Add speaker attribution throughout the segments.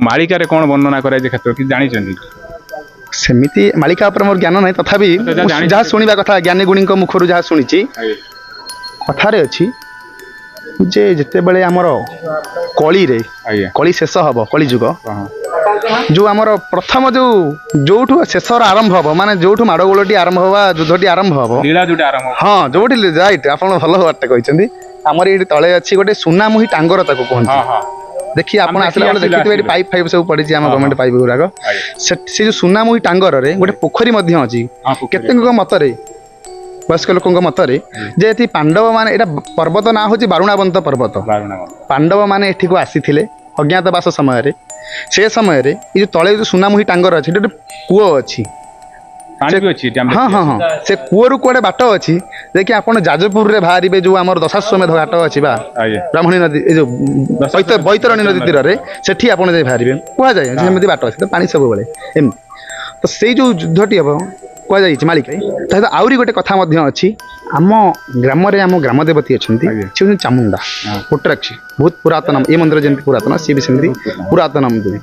Speaker 1: मालिकार कौन वर्णना कराए क्षेत्र कि जानी
Speaker 2: सेमिति मालिका उपर मोर ज्ञान नहीं तथापि जहाँ शुणा कथा ज्ञानी गुणी मुखर जहाँ शुणी कथार अच्छी जे जिते बड़े आमर कली रे कली शेष हम कली जुग जो आमर प्रथम जो जो शेष आरंभ हम माने जो माड़गोलटी आरंभ हवा युद्धटी आरंभ हम हाँ जो रईट आप भल बार्ता कहते आमर ये तले अच्छी गोटे सुनामुही टांगर ताको कहते देखिए आप आसला बेले देखिए पाइप फाइप सब पड़ी गवर्नमेंट पाइप गुराक से जो सुनामुही टांगर रे गोटे पोखरी अच्छी केते मतरे वयस्क लोकों मतरे जे पांडव माने एटा पर्वत ना हूँ बारुणावंत पर्वत पांडव माने एठी को आसीथिले अज्ञातवास समय से समय ये तले जो सुनामुही टांगर अच्छी गोटे कूओ अच्छी हाँ हाँ हाँ से कूअरु कड़े बाट अच्छी देखिए आप जाजपुर में बाहर जो आम दशाश्वमेध घाट अच्छी ब्राह्मणी नदी जो बैतरणी नदी तीर से आप बाहर कहुए सेमती बाट अच्छी तो पानी सब बेले तो से जो युद्धटी हम कहुई मालिक आहरी गोटे कथा अच्छी आम ग्राम आम ग्राम देवती अच्छा चामुंडा कोटराक्षी बहुत पुरातन ये मंदिर जमी पुरातन सी भी सेमती पुरातन देवी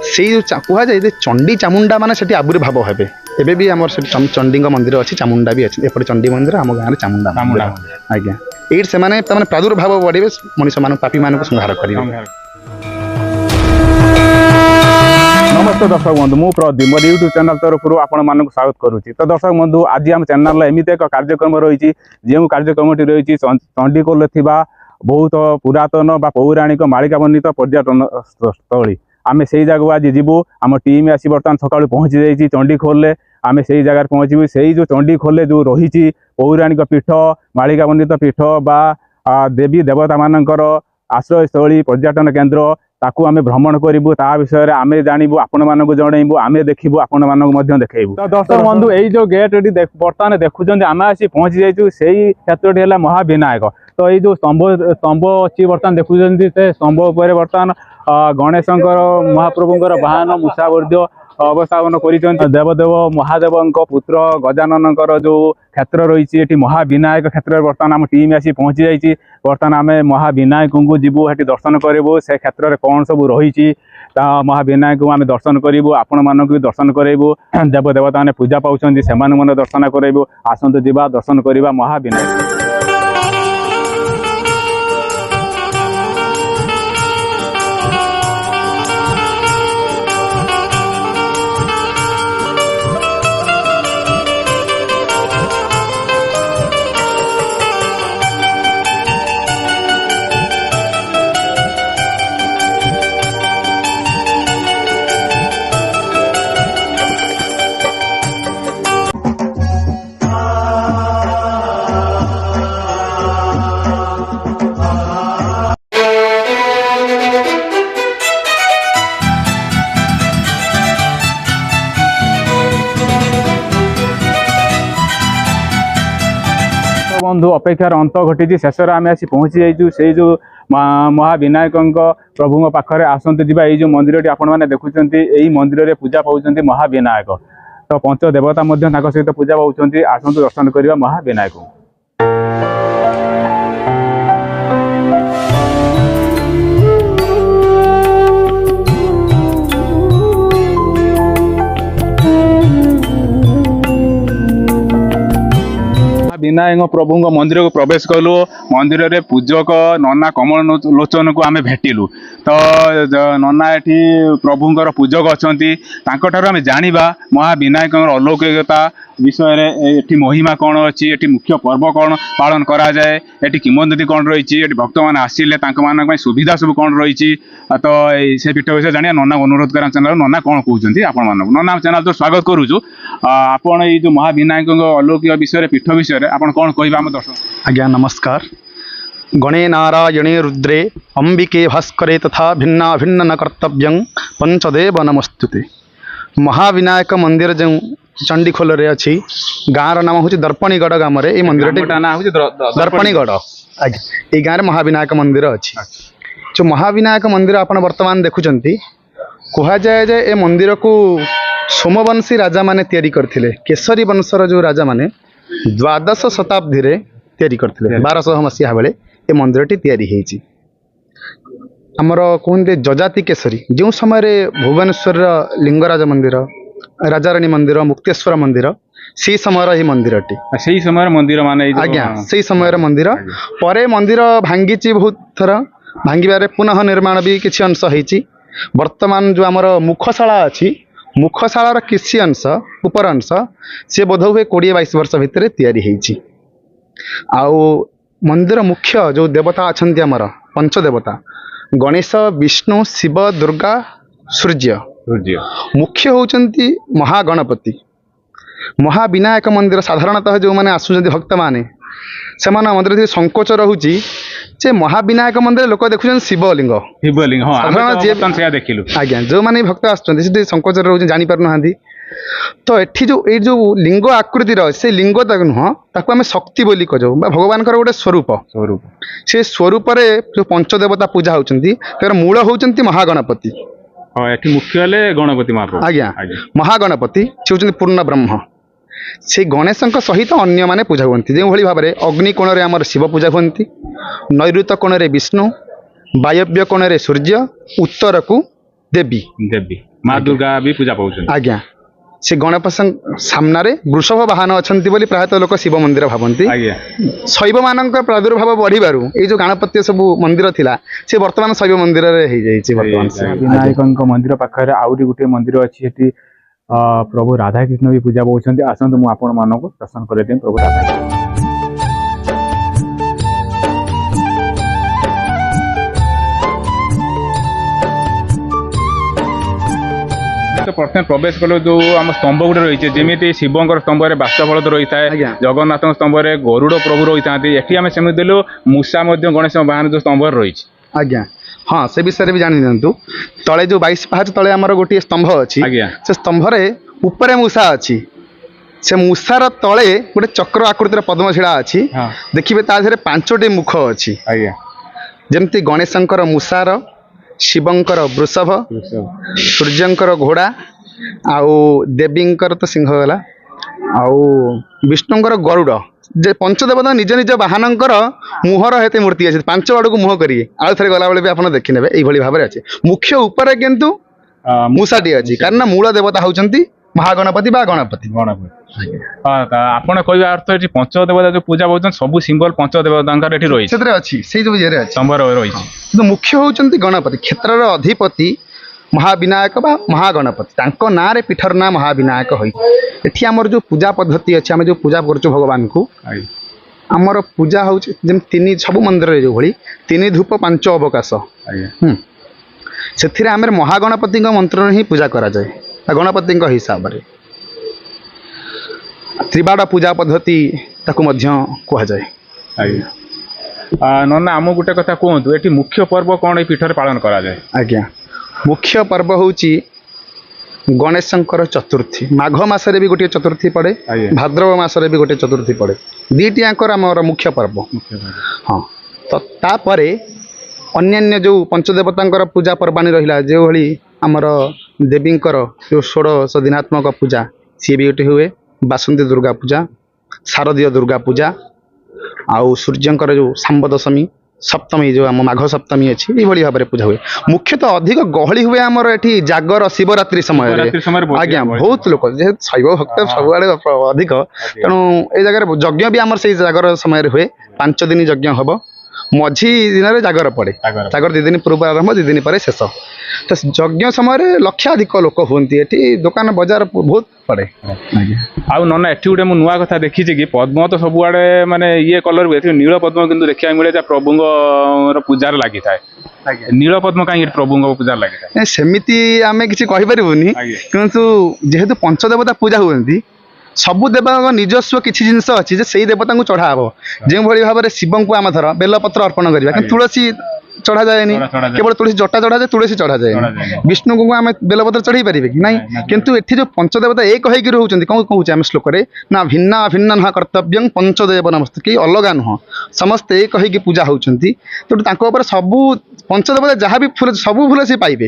Speaker 2: से जो कहुए चंडी चामुंडा माने से आविर्भाव हे एबे भी आम चंडी मंदिर अच्छी चामुंडा भी अच्छी एपटे चंडी मंदिर आम गाँव में चामुंडा आज्ञा ये से प्रादुर्भाव बढ़े मनीष मान पापी मान संहार करेंगे।
Speaker 1: नमस्ते दर्शक बंधु मु प्रदीप मोर यूट्यूब चैनल तरफ आपण मानक स्वागत करुच्ची। तो दर्शक बंधु आज आम चैनल एमती एक कार्यक्रम रही जो कार्यक्रमटी रही चंडीखोल बहुत पुरातन पौराणिक मालिका वर्णित पर्यटन स्थली आम से जगह आज जीवु आम टीम आसी बर्तमान सका पहुँची जाइए चंडीखोल आम से जगह पहुँचू से जो चंडीखोल जो रही पौराणिक पीठ मालिका वर्णित पीठ बा देवी देवता मानकर आश्रयस्थली पर्यटन केन्द्र ताकू आमे भ्रमण करूँ ता विषय आमे जानबू आपण मानक जनइबू आमे देखिबू आपण मानक देखू। तो दर्शक बंधु यही जो गेट बर्तमान देखुं आम आसी पहुँची जाइए से क्षेत्रटी है महाविनायक। तो ये जो स्तंभ अच्छी बर्तमान देखुं से स्तंभ उपर बर्तमान गणेशंकर महाप्रभुंर वाहन मूषावर्द्य अवस्थापन कर देवदेव महादेव पुत्र गजानन जो क्षेत्र रही है महाविनायक क्षेत्र बर्तमान आम टीम आसी पहुँची जाइए बर्तमान आम महाविनायक को जीवु ये दर्शन करूँ से क्षेत्र में कौन सब रही महाविनायक को आम दर्शन करूँ आपण मानक भी दर्शन करूँ देवदेवता मैंने पूजा पाँच से दर्शन करूँ आसतु जा दर्शन करवा महाविनायक। बंधु अपेक्षार अंत घटी शेष आम आसी पहुँची जाइए से जो महाविनायक प्रभु पाखे आसतु जा जो मंदिर आपण मैंने देखुं यही मंदिर में पूजा पाँच महाविनायक। तो पंच देवता सहित पूजा पाँच आसतु दर्शन करवा महाविनायक। विनायक प्रभु मंदिर को प्रवेश कलु मंदिर रे पूजक नना कमल लोचन को आम भेटिलु। तो नना ये प्रभुंर पूजक अच्छा आम जाना महाविनायक अलौकिकता विषय ये महिमा कौन अच्छी ये मुख्य पर्व कौन पालन करा जाए ये किंवदंती कौन रही भक्त मैंने आसिले मान सुविधा सब कौन रही तो से पीठ विषय जाना नना अनुरोध कर चैनल नना कौन कहते आपण मानक नना चैनल तो स्वागत करुचु आपण ये जो महाविनायक अलौकिक विषय पीठ विषय आप कौन कह आम दर्शक।
Speaker 2: आज्ञा नमस्कार। गणे नारायणे रुद्रे अंबिके भास्करे तथा भिन्ना भिन्न न कर्तव्यं पंचदेव नमस्तुते। महाविनायक मंदिर जो चंडीखोल रे अच्छी गाँव नाम हूँ दर्पणीगढ़ गाँव में ये मंदिर दर्पणीगढ़ आज्ञा ये गाँव में महाविनायक मंदिर अच्छी जो महाविनायक मंदिर आप बर्तमान देखुं कह जाए जे ए मंदिर को सोमवंशी राजा माने तैयारी करथिले केसरी वंशर जो राजा माने द्वादश शताब्दी रे तैयारी करथिले 1200 मसीहा बेले ए मंदिरटी तैयारी हेची। ଆମର କୁହନ୍ତି ଯଜାତି କେଶରୀ ଯେଉଁ ସମୟରେ ଭୁବନେଶ୍ୱରର ଲିଙ୍ଗରାଜ ମନ୍ଦିର ରାଜାରାଣୀ ମନ୍ଦିର ମୁକ୍ତେଶ୍ୱର ମନ୍ଦିର ସେଇ ସମୟର ଏହି ମନ୍ଦିରଟି
Speaker 1: ସେଇ ସମୟରେ ମନ୍ଦିର ମାନେ ଏଇ ଯୋଉ-
Speaker 2: ଆଜ୍ଞା ସେଇ ସମୟର ମନ୍ଦିର
Speaker 1: ଆଜ୍ଞା।
Speaker 2: ପରେ ମନ୍ଦିର ଭାଙ୍ଗିଛି ବହୁତ ଥର ଭାଙ୍ଗିବାରେ ପୁନଃ ନିର୍ମାଣ ବି କିଛି ଅଂଶ ହେଇଛି ବର୍ତ୍ତମାନ ଯେଉଁ ଆମର ମୁଖଶାଳା ଅଛି ମୁଖଶାଳାର କିଛି ଅଂଶ ଉପର ଅଂଶ ସିଏ ବୋଧହୁଏ 20-22 ବର୍ଷ ଭିତରେ ତିଆରି ହେଇଛି ଆଉ ମନ୍ଦିର ମୁଖ୍ୟ ଯେଉଁ ଦେବତା ଅଛନ୍ତି ଆମର ପଞ୍ଚଦେବତା ଗଣେଶ ବିଷ୍ଣୁ ଶିବ ଦୁର୍ଗା ସୂର୍ଯ୍ୟ
Speaker 1: ସୂର୍ଯ୍ୟ
Speaker 2: ମୁଖ୍ୟ ହେଉଛନ୍ତି ମହାଗଣପତି ମହାବିନାୟକ ମନ୍ଦିର ସାଧାରଣତଃ ଯେଉଁମାନେ ଆସୁଛନ୍ତି ଭକ୍ତମାନେ ସେମାନଙ୍କ ମନ୍ଦିରରେ ଟିକେ ସଙ୍କୋଚ ରହୁଛି ଯେ ମହାବିନାୟକ ମନ୍ଦିର ଲୋକ ଦେଖୁଛନ୍ତି ଶିବଲିଙ୍ଗ
Speaker 1: ଶିବଲିଙ୍ଗ ହଁ ଆମେ
Speaker 2: ସାଧାରଣ
Speaker 1: ତ
Speaker 2: ଯିଏ-
Speaker 1: ବର୍ତ୍ତମାନ ସେଇଆ ଦେଖିଲୁ
Speaker 2: ଆଜ୍ଞା ଯେଉଁମାନେ ବି ଭକ୍ତ ଆସୁଛନ୍ତି ସେଠି ସଙ୍କୋଚରେ ରହୁଛନ୍ତି ଜାଣିପାରୁନାହାନ୍ତି ତ ଏଠି ଯେଉଁ ଏଇ ଯେଉଁ ଲିଙ୍ଗ ଆକୃତିର ଅଛି ସେଇ ଲିଙ୍ଗ ତାକୁ ନୁହଁ ତାକୁ ଆମେ ଶକ୍ତି ବୋଲି କହୁଛୁ ବା ଭଗବାନଙ୍କର ଗୋଟେ ସ୍ୱରୂପ
Speaker 1: ସ୍ୱରୂପ
Speaker 2: ସେ ସ୍ୱରୂପରେ ଯେଉଁ ପଞ୍ଚଦେବତା ପୂଜା ହେଉଛନ୍ତି ତାର ମୂଳ ହେଉଛନ୍ତି ମହାଗଣପତି
Speaker 1: ହଁ ଏଠି ମୁଖ୍ୟ ହେଲେ ଗଣପତି ମହାପ୍ରଭୁ
Speaker 2: ଆଜ୍ଞା
Speaker 1: ଆଜ୍ଞା
Speaker 2: ମହାଗଣପତି ସେ ହେଉଛନ୍ତି ପୂର୍ଣ୍ଣ ବ୍ରହ୍ମ ସେଇ ଗଣେଶଙ୍କ ସହିତ ଅନ୍ୟମାନେ ପୂଜା ହୁଅନ୍ତି ଯେଉଁଭଳି ଭାବରେ ଅଗ୍ନି କୋଣରେ ଆମର ଶିବ ପୂଜା ହୁଅନ୍ତି ନୈଋତ କୋଣରେ ବିଷ୍ଣୁ ବାୟବ୍ୟ କୋଣରେ ସୂର୍ଯ୍ୟ ଉତ୍ତରକୁ ଦେବୀ
Speaker 1: ଦେବୀ ମା ଦୁର୍ଗା ବି ପୂଜା ପାଉଛନ୍ତି
Speaker 2: ଆଜ୍ଞା ସେ ଗଣେଶ ସାମ୍ନାରେ ବୃଷଭ ବାହନ ଅଛନ୍ତି ବୋଲି ପ୍ରାୟତଃ ଲୋକ ଶିବ ମନ୍ଦିର ଭାବନ୍ତି
Speaker 1: ଆଜ୍ଞା
Speaker 2: ଶୈବମାନଙ୍କ ପ୍ରାଦୁର୍ଭାବ ବଢ଼ିବାରୁ ଏଇ ଯେଉଁ ଗାଣପତ୍ୟ ସବୁ ମନ୍ଦିର ଥିଲା ସେ ବର୍ତ୍ତମାନ ଶୈବ ମନ୍ଦିରରେ ହେଇଯାଇଛି ବର୍ତ୍ତମାନ ସେ।
Speaker 1: ବିନାୟକଙ୍କ ମନ୍ଦିର ପାଖରେ ଆହୁରି ଗୋଟିଏ ମନ୍ଦିର ଅଛି ସେଠି ପ୍ରଭୁ ରାଧାକୃଷ୍ଣ ବି ପୂଜା ପାଉଛନ୍ତି ଆସନ୍ତୁ ମୁଁ ଆପଣମାନଙ୍କୁ ଦର୍ଶନ କରେଇଦେବି ପ୍ରଭୁ ରାଧାକୃଷ୍ଣ ତ ପ୍ରଥମେ ପ୍ରବେଶ କଲେ ଯୋଉ ଆମ ସ୍ତମ୍ଭ ଗୋଟେ ରହିଛି ଯେମିତି ଶିବଙ୍କର ସ୍ତମ୍ଭରେ ବାସ୍ତବଳଦ ରହିଥାଏ
Speaker 2: ଆଜ୍ଞା।
Speaker 1: ଜଗନ୍ନାଥଙ୍କ ସ୍ତମ୍ଭରେ ଗରୁଡ଼ ପ୍ରଭୁ ରହିଥାନ୍ତି ଏଠି ଆମେ ସେମିତି ଦେଲୁ ମୂଷା ମଧ୍ୟ ଗଣେଶ ବାହନ ଯୋଉ ସ୍ତମ୍ଭରେ ରହିଛି
Speaker 2: ଆଜ୍ଞା ହଁ ସେ ବିଷୟରେ ବି ଜାଣି ନିଅନ୍ତୁ ତଳେ ଯେଉଁ 22 ପାହାଚ ତଳେ ଆମର ଗୋଟିଏ ସ୍ତମ୍ଭ ଅଛି
Speaker 1: ଆଜ୍ଞା।
Speaker 2: ସେ ସ୍ତମ୍ଭରେ ଉପରେ ମୂଷା ଅଛି ସେ ମୂଷାର ତଳେ ଗୋଟେ ଚକ୍ର ଆକୃତିର ପଦ୍ମଶିଳା ଅଛି
Speaker 1: ହଁ
Speaker 2: ଦେଖିବେ ତା ଦେହରେ 5ଟି ମୁଖ ଅଛି
Speaker 1: ଆଜ୍ଞା
Speaker 2: ଯେମିତି ଗଣେଶଙ୍କର ମୂଷାର ଶିବଙ୍କର ବୃଷଭ ସୂର୍ଯ୍ୟଙ୍କର ଘୋଡ଼ା ଆଉ ଦେବୀଙ୍କର ତ ସିଂହ ଗଲା ଆଉ ବିଷ୍ଣୁଙ୍କର ଗରୁଡ଼ ଯେ ପଞ୍ଚଦେବତା ନିଜ ନିଜ ବାହନଙ୍କର ମୁହଁର ହେତେ ମୂର୍ତ୍ତି ଅଛି 5 ଆଡ଼କୁ ମୁହଁ କରିବେ ଆଉ ଥରେ ଗଲାବେଳେ ବି ଆପଣ ଦେଖିନେବେ ଏଇଭଳି ଭାବରେ ଅଛି ମୁଖ୍ୟ ଉପରେ କିନ୍ତୁ ମୂଷାଟି ଅଛି କାରଣ ମୂଳ ଦେବତା ହେଉଛନ୍ତି ମହାଗଣପତି ବା ଗଣପତି
Speaker 1: ଗଣପତି ଆପଣ କହିବା ଅର୍ଥ ଏଠି ପଞ୍ଚଦେବତା ଯୋଉ ପୂଜା ପାଉଛନ୍ତି ସବୁ ସିମ୍ବଲ ପଞ୍ଚଦେବତାଙ୍କର ଏଠି ରହିଛି
Speaker 2: ସେଥିରେ ଅଛି ସେଇ ଯେଉଁ ଇଏରେ ଅଛି
Speaker 1: ସ୍ତମ୍ଭ ରହିଛି
Speaker 2: କିନ୍ତୁ ମୁଖ୍ୟ ହେଉଛନ୍ତି ଗଣପତି କ୍ଷେତ୍ରର ଅଧିପତି ମହାବିନାୟକ ବା ମହାଗଣପତି ତାଙ୍କ ନାଁରେ ପୀଠର ନାଁ ମହାବିନାୟକ ହୋଇଛି ଏଠି ଆମର ଯେଉଁ ପୂଜା ପଦ୍ଧତି ଅଛି ଆମେ ଯେଉଁ ପୂଜା କରୁଛୁ ଭଗବାନଙ୍କୁ
Speaker 1: ଆଜ୍ଞା
Speaker 2: ଆମର ପୂଜା ହେଉଛି ଯେମିତି ସବୁ ମନ୍ଦିରରେ ଯେଉଁଭଳି 3 ଧୂପ 5 ଅବକାଶ
Speaker 1: ଆଜ୍ଞା
Speaker 2: ସେଥିରେ ଆମର ମହାଗଣପତିଙ୍କ ମନ୍ତ୍ରରେ ହିଁ ପୂଜା କରାଯାଏ ବା ଗଣପତିଙ୍କ ହିସାବରେ ତ୍ରିବାଡ଼ ପୂଜା ପଦ୍ଧତି ତାକୁ ମଧ୍ୟ କୁହାଯାଏ
Speaker 1: ଆଜ୍ଞା ନନା ଆମକୁ ଗୋଟେ କଥା କୁହନ୍ତୁ ଏଠି ମୁଖ୍ୟ ପର୍ବ କ'ଣ ଏଇ ପୀଠରେ ପାଳନ କରାଯାଏ
Speaker 2: ଆଜ୍ଞା ମୁଖ୍ୟ ପର୍ବ ହେଉଛି ଗଣେଶଙ୍କର ଚତୁର୍ଥୀ ମାଘ ମାସରେ ବି ଗୋଟିଏ ଚତୁର୍ଥୀ ପଡ଼େ
Speaker 1: ଆଜ୍ଞା।
Speaker 2: ଭାଦ୍ରବ ମାସରେ ବି ଗୋଟିଏ ଚତୁର୍ଥୀ ପଡ଼େ ଦୁଇଟି ଆଙ୍କର ଆମର ମୁଖ୍ୟ ପର୍ବ ହଁ ତ ତାପରେ ଅନ୍ୟାନ୍ୟ ଯେଉଁ ପଞ୍ଚଦେବତାଙ୍କର ପୂଜା ପର୍ବାଣୀ ରହିଲା ଯେଉଁଭଳି ଆମର ଦେବୀଙ୍କର ଯେଉଁ 16 ଦିନାତ୍ମକ ପୂଜା ସିଏ ବି ଗୋଟିଏ ହୁଏ ବାସନ୍ତୀ ଦୁର୍ଗା ପୂଜା ଶାରଦୀୟ ଦୁର୍ଗା ପୂଜା ଆଉ ସୂର୍ଯ୍ୟଙ୍କର ଯେଉଁ ଶାମ୍ବ ଦଶମୀ ସପ୍ତମୀ ଯେଉଁ ଆମ ମାଘ ସପ୍ତମୀ ଅଛି ଏଇଭଳି ଭାବରେ ପୂଜା ହୁଏ ମୁଖ୍ୟତଃ ଅଧିକ ଗହଳି ହୁଏ ଆମର ଏଠି ଜାଗର ଶିବରାତ୍ରି ସମୟରେ ଆଜ୍ଞା ବହୁତ ଲୋକ ଯେହେତୁ ଶୈବ ଭକ୍ତ ସବୁଆଡ଼େ ଅଧିକ ତେଣୁ ଏଇ ଜାଗାରେ ଯଜ୍ଞ ବି ଆମର ସେଇ ଜାଗର ସମୟରେ ହୁଏ 5 ଦିନ ଯଜ୍ଞ ହେବ ମଝି ଦିନରେ ଜାଗର ପଡ଼େ ଜାଗର 2 ଦିନ ପୂର୍ବ ଆରମ୍ଭ 2 ଦିନ ପରେ ଶେଷ ତ ଯଜ୍ଞ ସମୟରେ ଲକ୍ଷାଧିକ ଲୋକ ହୁଅନ୍ତି ଏଠି ଦୋକାନ ବଜାର ବହୁତ ପଡ଼େ
Speaker 1: ଆଉ ନନା ଏଠି ଗୋଟେ ମୁଁ ନୂଆ କଥା ଦେଖିଛି କି ପଦ୍ମ ତ ସବୁଆଡ଼େ ମାନେ ଇଏ କଲର ହୁଏ ଏଠି ନୀଳ ପଦ୍ମ କିନ୍ତୁ ଦେଖିବାକୁ ମିଳେ ଯାହା ପ୍ରଭୁଙ୍କର ପୂଜାରେ ଲାଗିଥାଏ ନୀଳ ପଦ୍ମ କାହିଁକି ଏଠି ପ୍ରଭୁଙ୍କ ପୂଜାରେ ଲାଗିଥାଏ
Speaker 2: ସେମିତି ଆମେ କିଛି କହିପାରିବୁନି
Speaker 1: ଆଜ୍ଞା।
Speaker 2: କିନ୍ତୁ ଯେହେତୁ ପଞ୍ଚଦେବତା ପୂଜା ହୁଅନ୍ତି ସବୁ ଦେବଙ୍କ ନିଜସ୍ୱ କିଛି ଜିନିଷ ଅଛି ଯେ ସେଇ ଦେବତାଙ୍କୁ ଚଢ଼ା ହେବ ଯେଉଁଭଳି ଭାବରେ ଶିବଙ୍କୁ ଆମେ ଧର ବେଲପତ୍ର ଅର୍ପଣ କରିବା କିନ୍ତୁ ତୁଳସୀ ଚଢ଼ାଯାଏନି କେବଳ ତୁଳସୀ ଜଟା ଚଢ଼ାଯାଏ ତୁଳସୀ ଚଢ଼ାଯାଏନି ବିଷ୍ଣୁଙ୍କୁ ଆମେ ବେଲପତ୍ର ଚଢ଼େଇ ପାରିବେ କି ନାହିଁ କିନ୍ତୁ ଏଠି ଯେଉଁ ପଞ୍ଚଦେବତା ଏକ ହେଇକି ରହୁଛନ୍ତି କ'ଣ କହୁଛେ ଆମେ ଶ୍ଲୋକରେ ନା ଭିନ୍ନ ଭିନ୍ନ ନୁହଁ କର୍ତ୍ତବ୍ୟଂ ପଞ୍ଚଦେବ ନମସ୍ତେ କେହି ଅଲଗା ନୁହଁ ସମସ୍ତେ ଏକ ହେଇକି ପୂଜା ହେଉଛନ୍ତି ତେଣୁ ତାଙ୍କ ଉପରେ ସବୁ ପଞ୍ଚଦେବତା ଯାହା ବି ଫୁଲ ସବୁ ଫୁଲ ସେ ପାଇବେ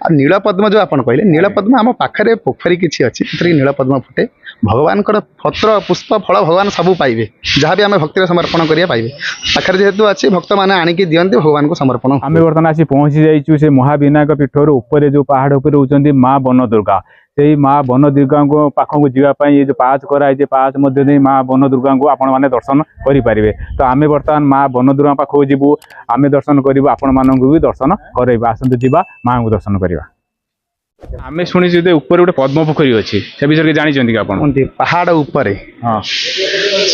Speaker 2: ଆଉ ନୀଳପଦ୍ମ ଯେଉଁ ଆପଣ କହିଲେ ନୀଳପଦ୍ମ ଆମ ପାଖରେ ପୋଖରୀ କିଛି ଅଛି ସେଥିରେ ନୀଳପଦ୍ମ ଫୁଟେ ଭଗବାନଙ୍କର ପତ୍ର ପୁଷ୍ପ ଫଳ ଭଗବାନ ସବୁ ପାଇବେ, ଯାହା ବି ଆମେ ଭକ୍ତିରେ ସମର୍ପଣ କରିବା ପାଇବେ। ପାଖରେ ଯେହେତୁ ଅଛି ଭକ୍ତମାନେ ଆଣିକି ଦିଅନ୍ତି ଭଗବାନଙ୍କୁ ସମର୍ପଣ।
Speaker 1: ଆମେ ବର୍ତ୍ତମାନ ଆସି ପହଞ୍ଚି ଯାଇଛୁ ସେ ମହାବିନାୟକ ପୀଠରୁ ଉପରେ ଯୋଉ ପାହାଡ଼ ଉପରେ ରହୁଛନ୍ତି ମା ବନ ଦୁର୍ଗା। ସେଇ ମା ବନ ଦୁର୍ଗାଙ୍କ ପାଖକୁ ଯିବା ପାଇଁ ଏ ଯୋଉ ପାହାଚ କରାଯାଇଛି, ପାହାଚ ମଧ୍ୟ ଦେଇ ମା ବନ ଦୁର୍ଗାଙ୍କୁ ଆପଣମାନେ ଦର୍ଶନ କରିପାରିବେ। ତ ଆମେ ବର୍ତ୍ତମାନ ମା ବନ ଦୁର୍ଗା ପାଖକୁ ଯିବୁ, ଆମେ ଦର୍ଶନ କରିବୁ, ଆପଣମାନଙ୍କୁ ବି ଦର୍ଶନ କରାଇବା। ଆସନ୍ତୁ ଯିବା ମାଙ୍କୁ ଦର୍ଶନ କରିବା। ଆମେ ଶୁଣିଛୁ ଯେ ଉପରେ ଗୋଟେ ପଦ୍ମ ପୋଖରୀ ଅଛି, ସେ ବିଷୟରେ ଜାଣିଛନ୍ତି କି ଆପଣ?
Speaker 2: କୁହନ୍ତି ପାହାଡ଼ ଉପରେ।
Speaker 1: ହଁ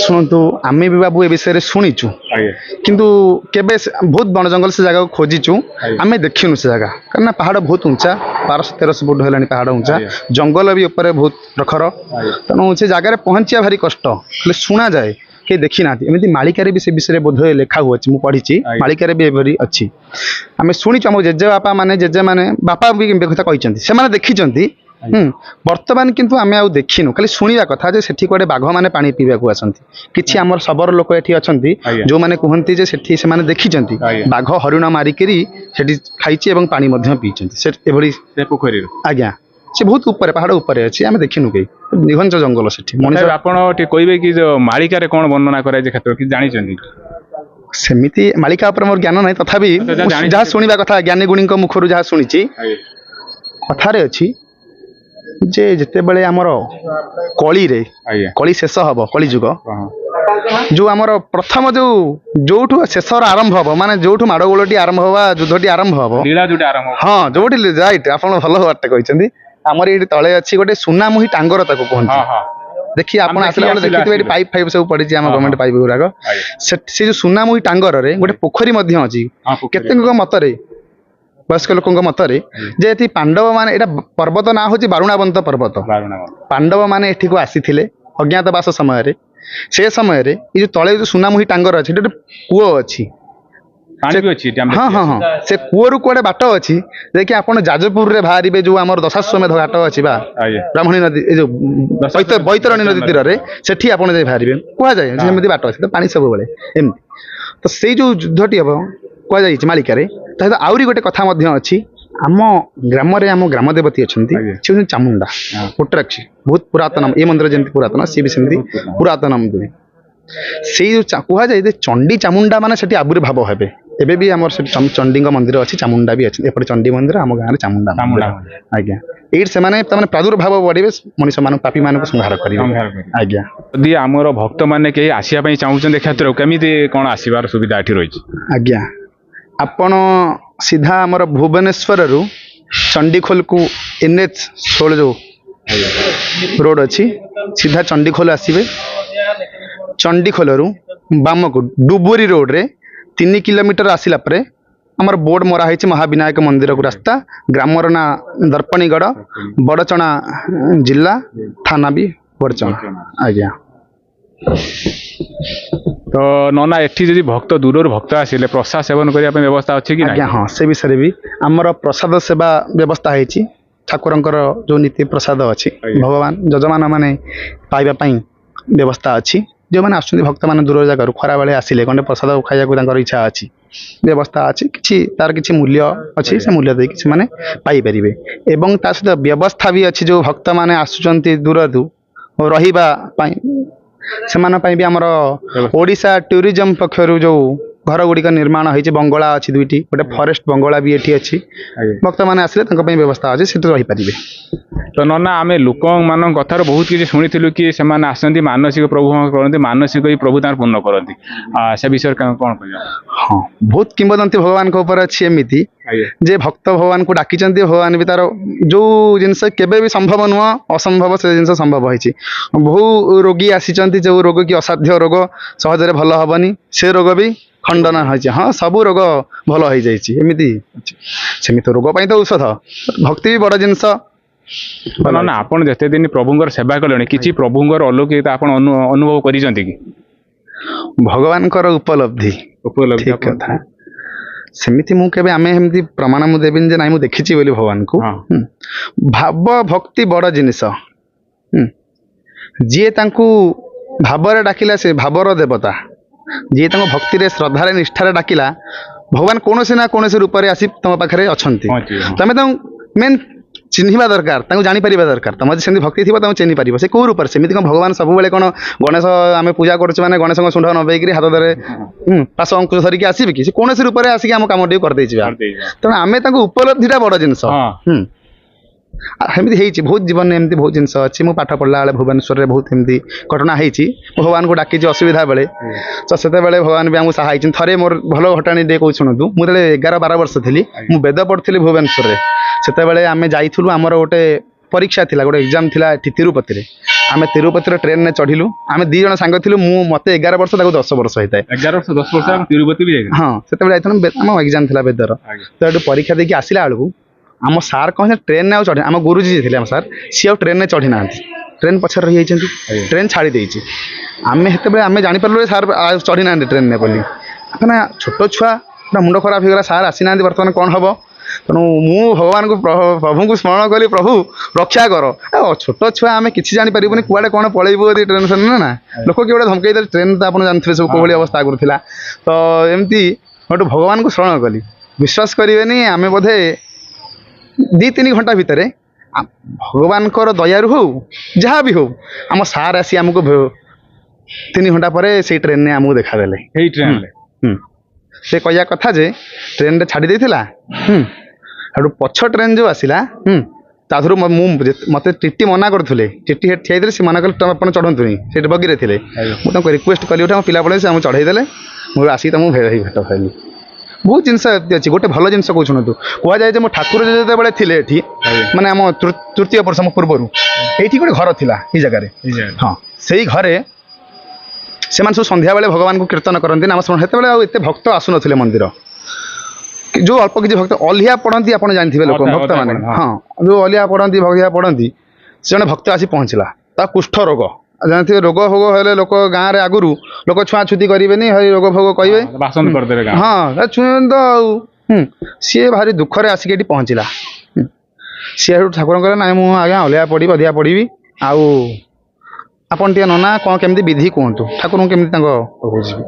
Speaker 2: ଶୁଣନ୍ତୁ, ଆମେ ବି ବାବୁ ଏ ବିଷୟରେ ଶୁଣିଛୁ,
Speaker 1: ଆଜ୍ଞା
Speaker 2: କିନ୍ତୁ କେବେ ବହୁତ ବଣ ଜଙ୍ଗଲ ସେ ଜାଗାକୁ ଖୋଜିଛୁ, ଆମେ ଦେଖିନୁ ସେ ଜାଗା। କାରଣ ପାହାଡ଼ ବହୁତ ଉଞ୍ଚା, 1200-1300 ଫୁଟ ହେଲାଣି ପାହାଡ଼ ଉଞ୍ଚା, ଜଙ୍ଗଲ ବି ଉପରେ ବହୁତ ପ୍ରଖର। ତେଣୁ ସେ ଜାଗାରେ ପହଞ୍ଚିବା ଭାରି କଷ୍ଟ, ହେଲେ ଶୁଣାଯାଏ, କେହି ଦେଖି ନାହାନ୍ତି। ଏମିତି ମାଳିକାରେ ବି ସେ ବିଷୟରେ ବୋଧହୁଏ ଲେଖା ହୋଇଛି, ମୁଁ ପଢ଼ିଛି, ମାଳିକାରେ ବି ଏଭଳି ଅଛି। ଆମେ ଶୁଣିଛୁ, ଆମ ଜେଜେବାପା ମାନେ ଜେଜେମାନେ ବାପା ବି ଏ କଥା କହିଛନ୍ତି, ସେମାନେ ଦେଖିଛନ୍ତି। ବର୍ତ୍ତମାନ କିନ୍ତୁ ଆମେ ଆଉ ଦେଖିନୁ, ଖାଲି ଶୁଣିବା କଥା ଯେ ସେଠି କୁଆଡ଼େ ବାଘମାନେ ପାଣି ପିଇବାକୁ ଆସନ୍ତି। କିଛି ଆମର ଶବର ଲୋକ ଏଠି ଅଛନ୍ତି ଯେଉଁମାନେ କୁହନ୍ତି ଯେ ସେଠି ସେମାନେ ଦେଖିଛନ୍ତି ବାଘ ହରିଣ ମାରିକିରି ସେଠି ଖାଇଛି ଏବଂ ପାଣି ମଧ୍ୟ ପିଇଛନ୍ତି ସେ ଏଭଳି
Speaker 1: ପୋଖରୀରୁ।
Speaker 2: ଆଜ୍ଞା, ସେ ବହୁତ ଉପରେ ପାହାଡ଼ ଉପରେ ଅଛି, ଆମେ ଦେଖିନୁ କେହି। ନିଘଞ୍ଚ ଜଙ୍ଗଲ ସେଠି। ମଣିଷ
Speaker 1: ଆପଣ ଟିକେ କହିବେ କି ଯୋଉ ମାଳିକାରେ କ'ଣ ବର୍ଣ୍ଣନା କରାଯାଇଛି କ୍ଷେତ୍ର କିଛି ଜାଣିଛନ୍ତି?
Speaker 2: ସେମିତି ମାଳିକା ଉପରେ ମୋର ଜ୍ଞାନ ନାହିଁ, ତଥାପି ଯାହା ଶୁଣିବା କଥା ଜ୍ଞାନୀ ଗୁଣୀଙ୍କ ମୁଖରୁ ଯାହା ଶୁଣିଛି, କଥାରେ ଅଛି ଯେ ଯେତେବେଳେ ଆମର କଳିରେ କଳି ଶେଷ ହବ, କଳିଯୁଗ, ଯୋଉ ଆମର ପ୍ରଥମ ଯୋଉଠୁ ଶେଷର ଆରମ୍ଭ ହବ, ମାନେ ଯୋଉଠୁ ମାଡ଼ଗୋଳଟି ଆରମ୍ଭ ହବ, ଯୁଦ୍ଧଟି ଆରମ୍ଭ ହବ, ହଁ ଯୋଉଠି, ରାଇଟ୍, ଆପଣ ଭଲ ବାର୍ତ୍ତା କହିଛନ୍ତି। ଆମର ଏଇଠି ତଳେ ଅଛି ଗୋଟେ ସୁନାମୁହିଁ ଟାଙ୍ଗର ତାକୁ କୁହନ୍ତି। ଦେଖି ଆପଣ ଆସିଲା ବେଳେ ଦେଖିଥିବେ ଏଠି ପାଇପ୍ ଫାଇପ୍ ସବୁ ପଡିଛି, ଆମ ଗଭର୍ଣ୍ଣମେଣ୍ଟ ପାଇପ୍ ଗୁଡାକ। ସେ ଯୋଉ ସୁନାମୁହିଁ ଟାଙ୍ଗରରେ ଗୋଟେ ପୋଖରୀ ମଧ୍ୟ ଅଛି। କେତେଙ୍କ ମତରେ, ବୟସ୍କ ଲୋକଙ୍କ ମତରେ, ଯେ ଏଠି ପାଣ୍ଡବ ମାନେ, ଏଇଟା ପର୍ବତ ନାଁ ହଉଛି ବାରୁଣାବନ୍ତ ପର୍ବତ। ପାଣ୍ଡବ ମାନେ ଏଠିକୁ ଆସିଥିଲେ ଅଜ୍ଞାତବାସ ସମୟରେ। ସେ ସମୟରେ ଏଇ ଯୋଉ ତଳେ ଯୋଉ ସୁନାମୁହିଁ ଟାଙ୍ଗର ଅଛି, ଗୋଟେ କୂଅ ଅଛି। ହଁ ହଁ ହଁ, ସେ କୂଅରୁ କୁଆଡେ ବାଟ ଅଛି, ଯାଇକି ଆପଣ ଯାଜପୁରରେ ବାହାରିବେ, ଯୋଉ ଆମର ଦଶାଶ୍ୱମେଧ ଘାଟ ଅଛି ବା ବ୍ରାହ୍ମଣୀ ନଦୀ, ଏ ଯୋଉ ବୈତରଣୀ ନଦୀ ତୀରରେ, ସେଠି ଆପଣ ଯାଇ ବାହାରିବେ। କୁହାଯାଏ ସେମିତି ବାଟ ଅଛି, ପାଣି ସବୁବେଳେ ଏମିତି। ତ ସେଇ ଯୋଉ ଯୁଦ୍ଧଟି ହବ କୁହାଯାଇଛି ମାଳିକାରେ। ତା ସହିତ ଆହୁରି ଗୋଟେ କଥା ମଧ୍ୟ ଅଛି, ଆମ ଗ୍ରାମରେ ଆମ ଗ୍ରାମ ଦେବତୀ ଅଛନ୍ତି, ସେ ହଉଛନ୍ତି ଚାମୁଣ୍ଡା କୋଟ୍ରାକ୍ଷୀ। ବହୁତ ପୁରାତନ, ଏ ମନ୍ଦିର ଯେମିତି ପୁରାତନ, ସିଏ ବି ସେମିତି ପୁରାତନ ମନ୍ଦିର। ସେଇ ଯୋଉ କୁହାଯାଏ ଯେ ଚଣ୍ଡୀ ଚାମୁଣ୍ଡା ମାନେ ସେଠି ଆବିର୍ଭାବ ହେବେ। ଏବେ ବି ଆମର ସେଠି ଚଣ୍ଡୀଙ୍କ ମନ୍ଦିର ଅଛି, ଚାମୁଣ୍ଡା ବି ଅଛି। ଏପଟେ ଚଣ୍ଡୀ ମନ୍ଦିର, ଆମ ଗାଁରେ ଚାମୁଣ୍ଡା ମନ୍ଦିର। ଆଜ୍ଞା, ଏଇଠି ସେମାନେ ପ୍ରାଦୁର୍ଭାବ ବଢ଼ିବେ, ମଣିଷ ମାନଙ୍କୁ, ପାପୀ ମାନଙ୍କୁ ସଂହାର କରିବେ। ଆଜ୍ଞା,
Speaker 1: ଯଦି ଆମର ଭକ୍ତମାନେ କେହି ଆସିବା ପାଇଁ ଚାହୁଁଛନ୍ତି କ୍ଷେତ୍ରକୁ, କେମିତି କ'ଣ ଆସିବାର ସୁବିଧା ଏଠି ରହିଛି?
Speaker 2: ଆଜ୍ଞା, ଆପଣ ସିଧା ଆମର ଭୁବନେଶ୍ୱରରୁ ଚଣ୍ଡିଖୋଲକୁ NH-16 ଯୋଉ ରୋଡ ଅଛି, ସିଧା ଚଣ୍ଡିଖୋଲ ଆସିବେ। ଚଣ୍ଡିଖୋଲରୁ ବାମକୁ ଡୁବୁରି ରୋଡରେ 3 କିଲୋମିଟର ଆସିଲା ପରେ ଆମର ବୋର୍ଡ ମରା ହେଇଛି ମହାବିନାୟକ ମନ୍ଦିରକୁ ରାସ୍ତା। ଗ୍ରାମର ନାଁ ଦର୍ପଣୀଗଡ଼, ବଡ଼ଚଣା ଜିଲ୍ଲା, ଥାନା ବି ବଡ଼ଚଣା। ଆଜ୍ଞା,
Speaker 1: ତ ନନା ଏଠି ଯଦି ଭକ୍ତ ଦୂରରୁ ଭକ୍ତ ଆସିଲେ ପ୍ରସାଦ ସେବନ କରିବା ପାଇଁ ବ୍ୟବସ୍ଥା ଅଛି କି?
Speaker 2: ଆଜ୍ଞା ହଁ, ସେ ବିଷୟରେ ବି ଆମର ପ୍ରସାଦ ସେବା ବ୍ୟବସ୍ଥା ହେଇଛି। ଠାକୁରଙ୍କର ଯୋଉ ନୀତି ପ୍ରସାଦ ଅଛି, ଭଗବାନ ଯଜମାନ ମାନେ ପାଇବା ପାଇଁ ବ୍ୟବସ୍ଥା ଅଛି। ଯେଉଁମାନେ ଆସୁଛନ୍ତି ଭକ୍ତମାନେ ଦୂର ଜାଗାରୁ ଖରାବେଳେ ଆସିଲେ ଖଣ୍ଡେ ପ୍ରସାଦ ଖାଇବାକୁ ତାଙ୍କର ଇଚ୍ଛା ଅଛି, ବ୍ୟବସ୍ଥା ଅଛି। କିଛି ତାର କିଛି ମୂଲ୍ୟ ଅଛି, ସେ ମୂଲ୍ୟ ଦେଇକି ସେମାନେ ପାଇପାରିବେ। ଏବଂ ତା ସହିତ ବ୍ୟବସ୍ଥା ବି ଅଛି, ଯେଉଁ ଭକ୍ତମାନେ ଆସୁଛନ୍ତି ଦୂରରୁ ରହିବା ପାଇଁ, ସେମାନଙ୍କ ପାଇଁ ବି ଆମର ଓଡ଼ିଶା ଟୁରିଜମ ପକ୍ଷରୁ ଯେଉଁ ଘର ଗୁଡ଼ିକ ନିର୍ମାଣ ହେଇଛି, ବଙ୍ଗଳା ଅଛି 2ଟି, ଗୋଟେ ଫରେଷ୍ଟ ବଙ୍ଗଳା ବି ଏଠି ଅଛି। ଭକ୍ତମାନେ ଆସିଲେ ତାଙ୍କ ପାଇଁ ବ୍ୟବସ୍ଥା ଅଛି, ସେଠି ରହିପାରିବେ।
Speaker 1: ତ ନନା ଆମେ ଲୋକମାନଙ୍କ କଥାରୁ ବହୁତ କିଛି ଶୁଣିଥିଲୁ କି ସେମାନେ ଆସନ୍ତି ମାନସିକ ପ୍ରଭୁ କରନ୍ତି, ମାନସିକ ବି ପ୍ରଭୁ ତାଙ୍କର ପୂର୍ଣ୍ଣ କରନ୍ତି। ସେ ବିଷୟରେ କ'ଣ କହିବା?
Speaker 2: ହଁ, ବହୁତ କିମ୍ବଦନ୍ତୀ ଭଗବାନଙ୍କ ଉପରେ ଅଛି ଏମିତି ଯେ ଭକ୍ତ ଭଗବାନଙ୍କୁ ଡାକିଛନ୍ତି, ଭଗବାନ ବି ତାର ଯୋଉ ଜିନିଷ କେବେ ବି ସମ୍ଭବ ନୁହଁ, ଅସମ୍ଭବ ସେ ଜିନିଷ ସମ୍ଭବ ହେଇଛି। ବହୁ ରୋଗୀ ଆସିଛନ୍ତି, ଯୋଉ ରୋଗ କି ଅସାଧ୍ୟ ରୋଗ ସହଜରେ ଭଲ ହବନି, ସେ ରୋଗ ବି ଖଣ୍ଡନ ହେଇଛି। ହଁ, ସବୁ ରୋଗ ଭଲ ହେଇଯାଇଛି, ଏମିତି ସେମିତି ରୋଗ ପାଇଁ ତ ଔଷଧ, ଭକ୍ତି ବି ବଡ଼ ଜିନିଷ।
Speaker 1: ନା ଆପଣ ଯେତେ ଦିନ ପ୍ରଭୁଙ୍କର ସେବା କଲେଣି, କିଛି ପ୍ରଭୁଙ୍କର ଅଲୌକିକତା ଆପଣ ଅନୁଭବ କରିଛନ୍ତି କି?
Speaker 2: ଭଗବାନଙ୍କର ଉପଲବ୍ଧି, ଠିକ କଥା। ସେମିତି ମୁଁ କେବେ, ଆମେ ଏମିତି ପ୍ରମାଣ ମୁଁ ଦେବିନି ଯେ ନାଇଁ ମୁଁ ଦେଖିଛି ବୋଲି ଭଗବାନଙ୍କୁ। ଭାବ ଭକ୍ତି ବଡ଼ ଜିନିଷ। ଯିଏ ତାଙ୍କୁ ଭାବରେ ଡାକିଲା ସେ ଭାବର ଦେବତା। ଯିଏ ତାଙ୍କୁ ଭକ୍ତିରେ, ଶ୍ରଦ୍ଧାରେ, ନିଷ୍ଠାରେ ଡାକିଲା, ଭଗବାନ କୌଣସି ନା କୌଣସି ରୂପରେ ଆସି ତମ ପାଖରେ ଅଛନ୍ତି। ତମେ ତାଙ୍କୁ ମେନ୍ ଚିହ୍ନିବା ଦରକାର, ତାଙ୍କୁ ଜାଣିପାରିବା ଦରକାର। ତମର ସେମିତି ଭକ୍ତି ଥିବ ତମେ ଚିହ୍ନି ପାରିବ ସେ କୋଉ ରୂପରେ। ସେମିତି କ'ଣ ଭଗବାନ ସବୁବେଳେ କ'ଣ ଗଣେଶ ଆମେ ପୂଜା କରୁଛୁ ମାନେ ଗଣେଶଙ୍କ ଶୁଣ୍ଢ ନବେଇକିରି ହାତ ଧରେ ପାଶ ଅଙ୍କୁଶ ଧରିକି ଆସିବେ କି? ସେ କୌଣସି ରୂପରେ ଆସିକି ଆମ କାମ ଟିକେ କରିଦେଇଯିବା। ତେଣୁ ଆମେ ତାଙ୍କୁ ଉପଲବ୍ଧିଟା ବଡ଼ ଜିନିଷ। ସେମିତି ହେଇଛି ବହୁତ ଜୀବନରେ, ଏମିତି ବହୁତ ଜିନିଷ ଅଛି। ମୁଁ ପାଠ ପଢ଼ିଲା ବେଳେ ଭୁବନେଶ୍ୱରରେ ବହୁତ ଏମିତି ଘଟଣା ହେଇଛି। ଭଗବାନଙ୍କୁ ଡାକିଛି ଅସୁବିଧା ବେଳେ, ତ ସେତେବେଳେ ଭଗବାନ ବି ଆମକୁ ସାହା ହେଇଛନ୍ତି। ଥରେ ମୋର ଭଲ ଘଟଣା ଟିକେ କହୁଛି ଶୁଣନ୍ତୁ। ମୁଁ ଯେତେବେଳେ 11-12 ବର୍ଷ ଥିଲି, ମୁଁ ବେଦ ପଢ଼ୁଥିଲି ଭୁବନେଶ୍ୱରରେ। ସେତେବେଳେ ଆମେ ଯାଇଥିଲୁ, ଆମର ଗୋଟେ ପରୀକ୍ଷା ଥିଲା, ଗୋଟେ ଏକ୍ଜାମ୍ ଥିଲା ଏଠି ତିରୁପତିରେ। ଆମେ ତିରୁପତିର ଟ୍ରେନରେ ଚଢ଼ିଲୁ। ଆମେ 2 ଜଣ ସାଙ୍ଗ ଥିଲୁ। ମୋତେ 11 ବର୍ଷ, ତାକୁ 10 ବର୍ଷ ହେଇଥାଏ।
Speaker 1: 11 ବର୍ଷ 10 ବର୍ଷ ଆମେ ତିରୁପତି ବି ଯାଇଥିଲୁ।
Speaker 2: ହଁ, ସେତେବେଳେ ଯାଇଥିଲୁ। ଆମ ଏକ୍ଜାମ୍ ଥିଲା ବେଦର। ତ ଏଠୁ ପରୀକ୍ଷା ଦେଇକି ଆସିଲା ବେଳକୁ ଆମ ସାର୍ କ'ଣ ଟ୍ରେନରେ ଆଉ ଚଢ଼ି, ଆମ ଗୁରୁଜୀ ଯିଏ ଥିଲେ ଆମ ସାର୍, ସିଏ ଆଉ ଟ୍ରେନରେ ଚଢ଼ି ନାହାନ୍ତି। ଟ୍ରେନ୍ ପଛରେ ରହିଯାଇଛନ୍ତି। ଟ୍ରେନ୍ ଛାଡ଼ି ଦେଇଛି। ଆମେ ସେତେବେଳେ ଆମେ ଜାଣିପାରିଲୁ ଯେ ସାର୍ ଆଉ ଚଢ଼ି ନାହାନ୍ତି ଟ୍ରେନରେ ବୋଲି। ମାନେ ଛୋଟ ଛୁଆ, ମୁଣ୍ଡ ଖରାପ ହେଇଗଲା, ସାର୍ ଆସିନାହାନ୍ତି, ବର୍ତ୍ତମାନ କ'ଣ ହେବ? ତେଣୁ ମୁଁ ଭଗବାନଙ୍କୁ ପ୍ରଭୁଙ୍କୁ ସ୍ମରଣ କଲି, ପ୍ରଭୁ ରକ୍ଷା କର। ଛୋଟ ଛୁଆ ଆମେ କିଛି ଜାଣିପାରିବୁନି, କୁଆଡ଼େ କ'ଣ ପଳେଇବୁ ଯଦି ଟ୍ରେନ୍ ନା ଲୋକ କିଏ ଗୋଟେ ଧମକେଇ ଦେଲେ। ଟ୍ରେନ୍ ତ ଆପଣ ଜାଣିଥିବେ ସବୁ କୋଉଭଳି ଅବସ୍ଥା ଆଗରୁ ଥିଲା। ତ ଏମିତି ଗୋଟେ ଭଗବାନଙ୍କୁ ସ୍ମରଣ କଲି। ବିଶ୍ୱାସ କରିବେନି, ଆମେ ବୋଧେ 2-3 ଘଣ୍ଟା ଭିତରେ ଭଗବାନଙ୍କର ଦୟାରୁ ହଉ ଯାହା ବି ହଉ, ଆମ ସାର୍ ଆସି ଆମକୁ 3 ଘଣ୍ଟା ପରେ ସେଇ ଟ୍ରେନରେ ଆମକୁ ଦେଖାଦେଲେ।
Speaker 1: ସେଇ ଟ୍ରେନରେ
Speaker 2: ସେ କହିବା କଥା ଯେ ଟ୍ରେନରେ ଛାଡ଼ି ଦେଇଥିଲା। ସେଠୁ ପଛ ଟ୍ରେନ୍ ଯେଉଁ ଆସିଲା, ତା ଦେହରୁ ମୋତେ ଟିଟି ମନା କରୁଥିଲେ। ଟିଟି ହେଠି ଠିଆ ହେଇଥିଲେ, ସେ ମନା କଲେ ଆପଣ ଚଢ଼ନ୍ତୁନି, ସେଠି ବଗିରେ ଥିଲେ। ମୁଁ ତାଙ୍କୁ ରିକ୍ୱେଷ୍ଟ କଲି, ଗୋଟେ ଆମ ପିଲା ପଳେଇ, ସେ ଆମକୁ ଚଢ଼େଇ ଦେଲେ। ମୁଁ ଆସିକି ତମକୁ ଭେଟ ଖାଇଲି। ବହୁତ ଜିନିଷ ଏମିତି ଅଛି। ଗୋଟେ ଭଲ ଜିନିଷ କହୁଛି ଶୁଣନ୍ତୁ। କୁହାଯାଏ ଯେ ମୋ ଠାକୁର ଯେତେବେଳେ ଥିଲେ ଏଠି, ମାନେ ଆମ ତୃତୀୟ ବର୍ଷ ପୂର୍ବରୁ, ଏଇଠି ଗୋଟେ ଘର ଥିଲା ଏଇ ଜାଗାରେ। ହଁ, ସେଇ ଘରେ ସେମାନେ ସବୁ ସନ୍ଧ୍ୟାବେଳେ ଭଗବାନଙ୍କୁ କୀର୍ତ୍ତନ କରନ୍ତି, ନାମ ସ୍ମରଣ। ସେତେବେଳେ ଆଉ ଏତେ ଭକ୍ତ ଆସୁନଥିଲେ ମନ୍ଦିର। ଯେଉଁ ଅଳ୍ପ କିଛି ଭକ୍ତ ଅଲିଆ ପଢ଼ନ୍ତି, ଆପଣ ଜାଣିଥିବେ ଲୋକ ଭକ୍ତମାନେ। ହଁ, ଯେଉଁ ଅଲିଆ ପଢ଼ନ୍ତି, ଭଗିଆ ପଢ଼ନ୍ତି, ସେ ଜଣେ ଭକ୍ତ ଆସି ପହଞ୍ଚିଲା। ତା କୁଷ୍ଠ ରୋଗ ଜାଣିଥିବେ। ରୋଗ ଫୋଗ ହେଲେ ଲୋକ ଗାଁରେ ଆଗରୁ ଲୋକ ଛୁଆଁଛୁତି କରିବେନି, ହେଇ ରୋଗ ଫୋଗ କହିବେ,
Speaker 1: ବାସନ କରିଦେବେ।
Speaker 2: ହଁ, ଛୁଇଁ ତ ଆଉ। ସିଏ ଭାରି ଦୁଃଖରେ ଆସିକି ଏଠି ପହଞ୍ଚିଲା। ସିଏ ସେଠୁ ଠାକୁରଙ୍କ କହିଲେ, ନାଇଁ ମୁଁ ଆଜ୍ଞା ଅଲିଆ ପଡ଼ିବି, ଅଧିଆ ପଡ଼ିବି, ଆଉ ଆପଣ ଟିକେ ନନା କ'ଣ କେମିତି ବିଧି କୁହନ୍ତୁ, ଠାକୁରଙ୍କୁ କେମିତି ତାଙ୍କ ବୁଝିବି।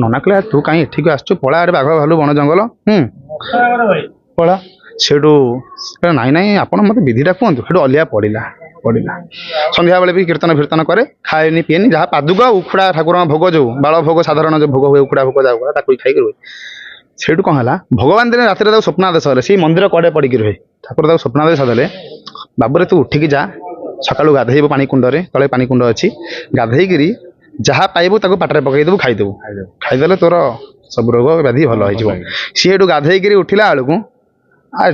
Speaker 2: ନନା କହିଲେ, ତୁ କାହିଁ ଏଠିକି ଆସିଛୁ, ପଳା, ଆଡ଼େ ବାଘ ଭାଲୁ ବଣ ଜଙ୍ଗଲ, ପଳା। ସେଠୁ ନାଇଁ ନାଇଁ ଆପଣ ମୋତେ ବିଧିଟା କୁହନ୍ତୁ। ସେଠୁ ଅଲିଆ ପଡ଼ିଲା। ସନ୍ଧ୍ୟାବେଳେ ବି କୀର୍ତ୍ତନ ଫୀର୍ତ୍ତନ କରେ, ଖାଏନି ପିଏନି, ଯାହା ପାଦୁକ ଉଖୁଡ଼ା ଠାକୁରଙ୍କ ଭୋଗ, ଯେଉଁ ବାଳ ଭୋଗ ସାଧାରଣ ଯେଉଁ ଭୋଗ ହୁଏ, ଉଖୁଡ଼ା ଭୋଗ ଯାଉ ତାକୁ ଖାଇକି ରୁହେ। ସେଇଠୁ କ'ଣ ହେଲା, ଭଗବାନ ଦିନେ ରାତିରେ ତାକୁ ସ୍ୱପ୍ନାଦେଶ ହେଲେ। ସେଇ ମନ୍ଦିର କଡ଼େ ପଡ଼ିକି ରୁହେ। ଠାକୁର ତାକୁ ସ୍ୱପ୍ନାଦେଶ ଦେଲେ, ବାବୁରେ ତୁ ଉଠିକି ଯା, ସକାଳୁ ଗାଧେଇବୁ ପାଣି କୁଣ୍ଡରେ, ତଳେ ପାଣି କୁଣ୍ଡ ଅଛି, ଗାଧେଇକିରି ଯାହା ପାଇବୁ ତାକୁ ପାଟିରେ ପକେଇଦେବୁ, ଖାଇଦେଲେ ତୋର ସବୁ ରୋଗ ବ୍ୟାଧି ଭଲ ହେଇଯିବ। ସିଏ ଏଠୁ ଗାଧେଇକିରି ଉଠିଲା ବେଳକୁ,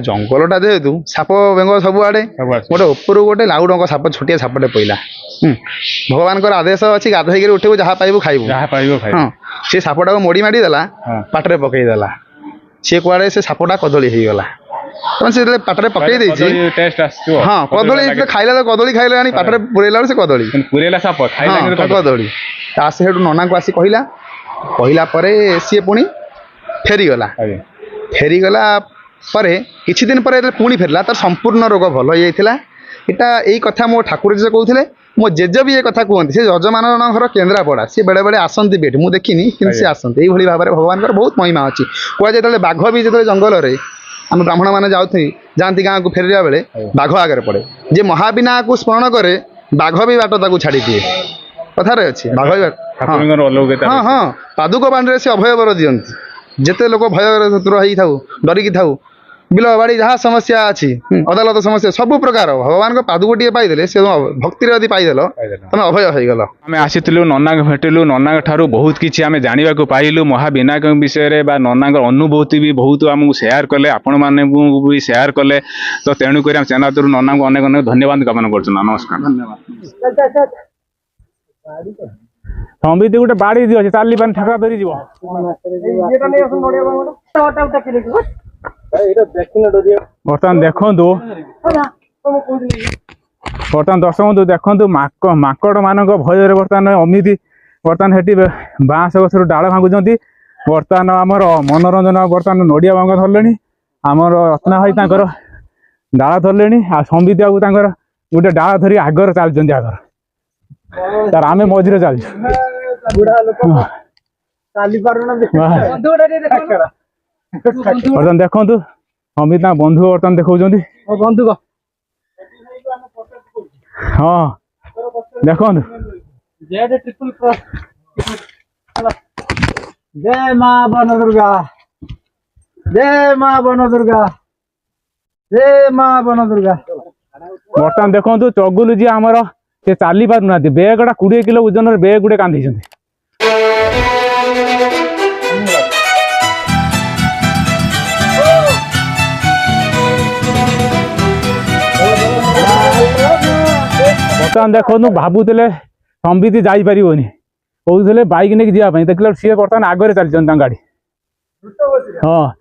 Speaker 2: ଜଙ୍ଗଲଟା ଯେହେତୁ ସାପ ବେଙ୍ଗ ସବୁଆଡ଼େ, ଗୋଟେ ଉପରୁ ଗୋଟେ ଲାଉଡଙ୍କ ସାପ, ଛୋଟିଆ ସାପଟେ ପଇଲା। ଭଗବାନଙ୍କର ଆଦେଶ ଅଛି, ଗାଧେଇକିରି ଉଠିବୁ, ଯାହା ପାଇବୁ ଖାଇବୁ। ହଁ, ସେ ସାପଟାକୁ ମୋଡ଼ି ମାଡ଼ି ଦେଲା, ପାଟିରେ ପକେଇଦେଲା। ସିଏ କୁଆଡ଼େ ସେ ସାପଟା କଦଳୀ ହେଇଗଲା। ସେ ଯେତେବେଳେ ପାଟିରେ ପକେଇ ଦେଇଛି, ହଁ, କଦଳୀ ଖାଇଲା, ତ କଦଳୀ ଖାଇଲେ ଆଣି ପାଟିରେ ପୁରେଇଲା ବେଳକୁ ସେ କଦଳୀ କଦଳୀ। ଆସି ସେଠୁ ନନାଙ୍କୁ ଆସି କହିଲା ପରେ ସିଏ ପୁଣି ଫେରିଗଲା ପରେ କିଛି ଦିନ ପରେ ଯେତେବେଳେ ପୁଣି ଫେରିଲା, ତାର ସମ୍ପୂର୍ଣ୍ଣ ରୋଗ ଭଲ ହେଇଯାଇଥିଲା। ଏଇ କଥା ମୋ ଠାକୁର ଜେଜେ କହୁଥିଲେ। ମୋ ଜେଜେ ବି ଏ କଥା କୁହନ୍ତି। ସେ ଯଜମାନଙ୍କର ଘର କେନ୍ଦ୍ରାପଡ଼ା। ସିଏ ବେଳେବେଳେ ଆସନ୍ତି ବି ଏଠି, ମୁଁ ଦେଖିନି, କିନ୍ତୁ ସିଏ ଆସନ୍ତି। ଏଇଭଳି ଭାବରେ ଭଗବାନଙ୍କର ବହୁତ ମହିମା ଅଛି। କୁହାଯାଏ ଯେତେବେଳେ ବାଘ ବି ଯେତେବେଳେ ଜଙ୍ଗଲରେ ଆମେ ବ୍ରାହ୍ମଣମାନେ ଯାଆନ୍ତି ଗାଁକୁ, ଫେରିଲା ବେଳେ ବାଘ ଆଗରେ ପଡ଼େ। ଯେ ମହାବିନାୟକୁ ସ୍ମରଣ କରେ, ବାଘ ବି ବାଟ ତାକୁ ଛାଡ଼ିଦିଏ। କଥାରେ ଅଛି, ବାଘ ବି ହଁ, ପାଦୁକ ବାଣୀରେ ସେ ଅଭୟ ବର ଦିଅନ୍ତି। ଯେତେ ଲୋକ ଭୟରେ ହେଇଥାଉ, ଡରିକି ଥାଉ, ବିଲ ବାଡ଼ି ଯାହା ସମସ୍ୟା ଅଛି, ଅଦାଲତ ସମସ୍ୟା ସବୁ ପ୍ରକାର, ଭଗବାନଙ୍କ ପାଦୁକଟିଏ ପାଇଦେଲେ, ସେ ଭକ୍ତିରେ ଯଦି ପାଇଦେଲ, ତମେ ଅଭୟ ହେଇଗଲ।
Speaker 1: ଆମେ ଆସିଥିଲୁ, ନନାଙ୍କୁ ଭେଟିଲୁ, ନନାଙ୍କ ଠାରୁ ବହୁତ କିଛି ଆମେ ଜାଣିବାକୁ ପାଇଲୁ ମହାବିନାୟକଙ୍କ ବିଷୟରେ, ବା ନନାଙ୍କ ଅନୁଭୂତି ବି ବହୁତ ଆମକୁ ସେୟାର କଲେ, ଆପଣମାନଙ୍କୁ ବି ସେୟାର କଲେ। ତ ତେଣୁକରି ଆମ ଚ୍ୟାନେଲ ତରଫରୁ ନନାଙ୍କୁ ଅନେକ ଅନେକ ଧନ୍ୟବାଦ ଜ୍ଞାପନ କରୁଛୁ। ନମସ୍କାର। ସମ୍ବିତ ଗୋଟେ ବାଡ଼ି ଦିଅ, ଚାଲି ପାନି ଠାକୁର ଧରିଯିବ। ବର୍ତ୍ତମାନ ଦେଖନ୍ତୁ, ଦର୍ଶକ ବନ୍ଧୁ ଦେଖନ୍ତୁ, ମାଙ୍କଡ଼ ମାନଙ୍କ ଭୟରେ ବର୍ତ୍ତମାନ ଅମିତି ସେଠି ବାଁଶ ଗଛରୁ ଡାଳ ଭାଙ୍ଗୁଛନ୍ତି। ବର୍ତ୍ତମାନ ଆମର ମନୋରଞ୍ଜନ ବର୍ତ୍ତମାନ ନଡ଼ିଆ ଭଙ୍ଗ ଧରିଲେଣି। ଆମର ରତ୍ନା ଭାଇ ତାଙ୍କର ଡାଳ ଧରିଲେଣି, ଆଉ ସମ୍ବିତ ବାବୁ ତାଙ୍କର ଗୋଟେ ଡାଳ ଧରି ଆଗରେ ଚାଲୁଛନ୍ତି। ତାର ଆମେ ମଝିରେ ଚାଲିଛୁ। ବର୍ତ୍ତମାନ ଦେଖନ୍ତୁ, ସମ୍ବିତ ତାଙ୍କ ବନ୍ଧୁ ବର୍ତ୍ତମାନ ଦେଖାଉଛନ୍ତି। हाँ देखो
Speaker 3: जय माँ बन दुर्गा, जय माँ बन दुर्गा, जय माँ बन दुर्गा।
Speaker 1: बर्तमान देखो चगुलु जी आमर से चली पार ना बेगटा 20 किलो ओजन बेग गुटे कांदी बर्तमान देखो भावुले संबित जापर कहते बैक नहीं जावाई देख सी बर्तमान आगे चलती गाड़ी हाँ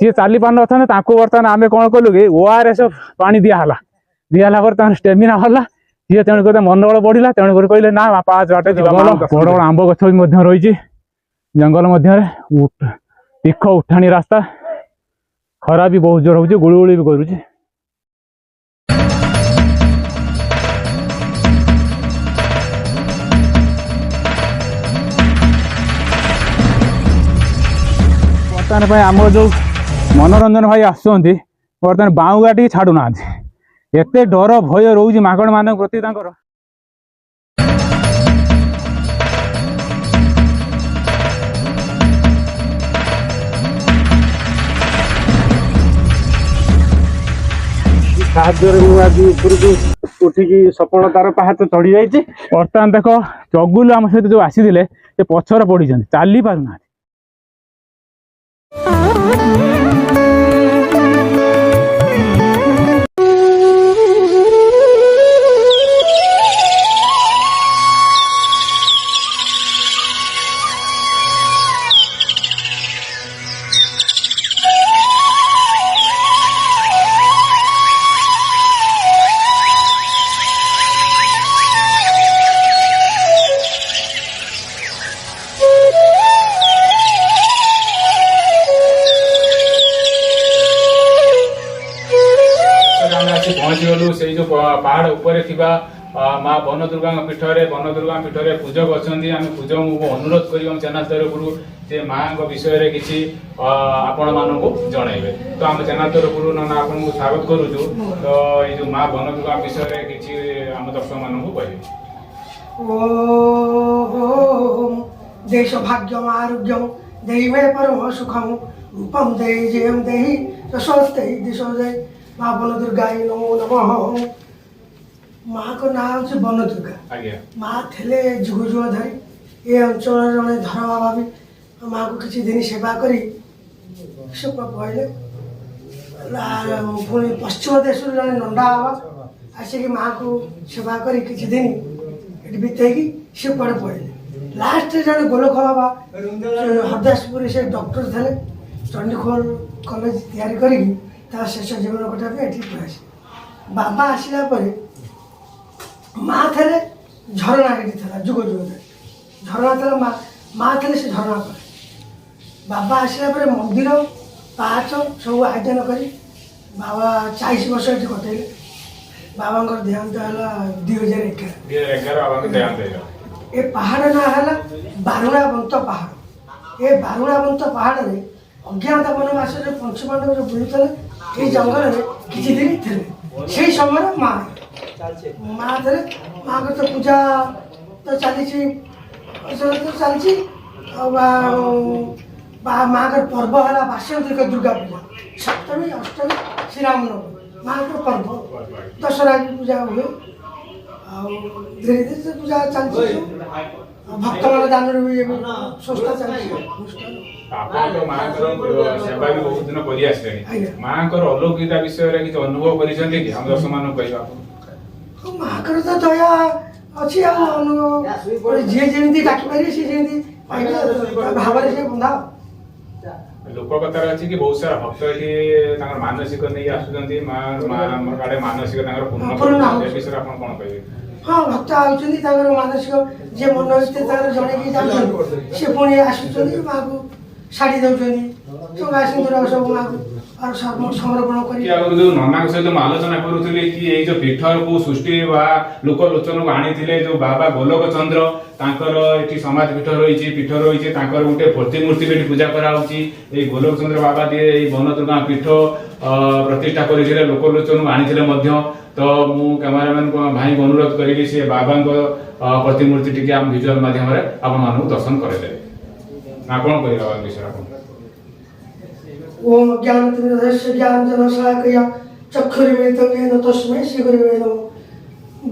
Speaker 1: सी चली पार ना बर्तमान आम कौन कलु कि ORS पानी दिहला बर्तमान स्टेमिना भरला सी तेणुक मनोबल बढ़ला तेणुक कहले ना पाँच बाटे बड़ बड़ आंब गछ भी रही जंगल मध्य तीख उठाणी रास्ता खरा भी बहुत जोर हो गुड़गुड़ी भी करुच्ची बर्तमान आम जो मनोरंजन भाई आसुँच बर्तमान बाउगा टी छाड़ू ना एत डर भय रोज मागण मान प्रति
Speaker 3: उठिकी सफलतार पहाड़ चढ़ी जाइए।
Speaker 1: बर्तमान देख चगुलु आम सहित जो आसी पछर पड़ी चली पार ना पहुँचीगलु से जो पहाड़ उपर माँ बन दुर्गा पीठरे पूजक अच्छा आम पूजक को अनुरोध कर चैनल तरफ से माँ विषय किसी आपण मानक जनइबे तो आम चैनल तरफ ना आपन को स्वागत करुचु तो ये जो माँ बन दुर्गा विषय किसी आम दर्शक मानक कहे
Speaker 4: देश भाग्यम आरोग्यम देहि मे परम सुखम रूपम देहि जयम देहि स्वस्ते दिशो दे माँ बन दुर्गा नमो नमः। माँ को ना हूँ बन दुर्गा माँ थे जुग जुग धरी ये अंचल जड़े धर बाबा भी माँ को किसी दिन सेवा करी कहले पुणी पश्चिम देश जड़े नंदा बाबा आसिक माँ को सेवा करी किसी दिन बीतैकी सी पड़े पड़े लास्ट जड़े गोलख बाबा हरदासपुर से डॉक्टर थे चंडीखोल कॉलेज तैयारी करी शेष जीवन कटा ये पड़े बाबा आसला माँ थे झरणा ये जुग जुग झरणा था माँ थे से झरणा पर बाबा आसला मंदिर पाहाच सब आयोजन कर बाबा 40 वर्ष ये कटेले बाबा देहांत है 2011 ये पहाड़ ना है बारुणाबंत पहाड़ ये बारुणाबंत पहाड़ में अज्ञात वनवास पंचपांडव जो बुलूले ये जंगल में किसी दिन थे से समय माँ माँ थे माँ को तो पूजा तो चली तो चलती माँ का पर्व है वासंतिक दुर्गा पूजा सप्तमी अष्टमी श्रीरामनवमी माँ को पर्व दशहरा की पूजा हुए धीरे धीरे से पूजा चलती भक्त मान दान भी संस्था चलती
Speaker 1: सेवा भी बहुत दिन कर माँ अलौकिकता विषय किसी अनुभव कर
Speaker 4: माँ को तो दया अच्छी जी जमी डाक पारे सी जमी भाव से बंधा
Speaker 1: लोक कथार अच्छी कि बहुत सारा भक्त ये मानसिक नहीं आसुँच मानसिक पूर्ण विषय आप कौन कहे
Speaker 4: हाँ भक्त आउट मानसिक जी मन भर जन सी पुणी आसुँच माँ को शाढ़ी दौरान चंगा सिंदूर सब माँ को আর সমর্পণ করি।
Speaker 1: ଆଗରୁ ଯୋଉ ନନାଙ୍କ ସହିତ ମୁଁ ଆଲୋଚନା କରୁଥିଲି କି ଏଇ ଯୋଉ ପୀଠକୁ ସୃଷ୍ଟି ବା ଲୋକ ଲୋଚନକୁ ଆଣିଥିଲେ ଯୋଉ ବାବା ଗୋଲକ ଚନ୍ଦ୍ର ତାଙ୍କର ଏଠି ସମାଜ ପୀଠ ରହିଛି ତାଙ୍କର ଗୋଟେ ପ୍ରତିମୂର୍ତ୍ତି ବି ଏଠି ପୂଜା କରାହଉଛି। ଏଇ ଗୋଲକ ଚନ୍ଦ୍ର ବାବା ଦିଏ ଏଇ ବନଦୁର୍ଗା ପୀଠ ପ୍ରତିଷ୍ଠା କରିଥିଲେ ଲୋକ ଲୋଚନକୁ ଆଣିଥିଲେ ମଧ୍ୟ। ତ ମୁଁ କ୍ୟାମେରାମ୍ୟାନ ଭାଇଙ୍କୁ ଅନୁରୋଧ କରିବି ସେ ବାବାଙ୍କ ପ୍ରତିମୂର୍ତ୍ତି ଟିକେ ଆମ ଭିଜୁଆଲ ମାଧ୍ୟମରେ ଆପଣମାନଙ୍କୁ ଦର୍ଶନ କରାଇଦେବେ। ଆପଣ କହିବେ ବାବାଙ୍କ ବିଷୟରେ ଆପଣ
Speaker 4: ओम ज्ञानतिमिरस्य ज्ञानजनशलाकया चक्षुरुन्मीलितं येन तस्मै श्रीगुरुवे नमः।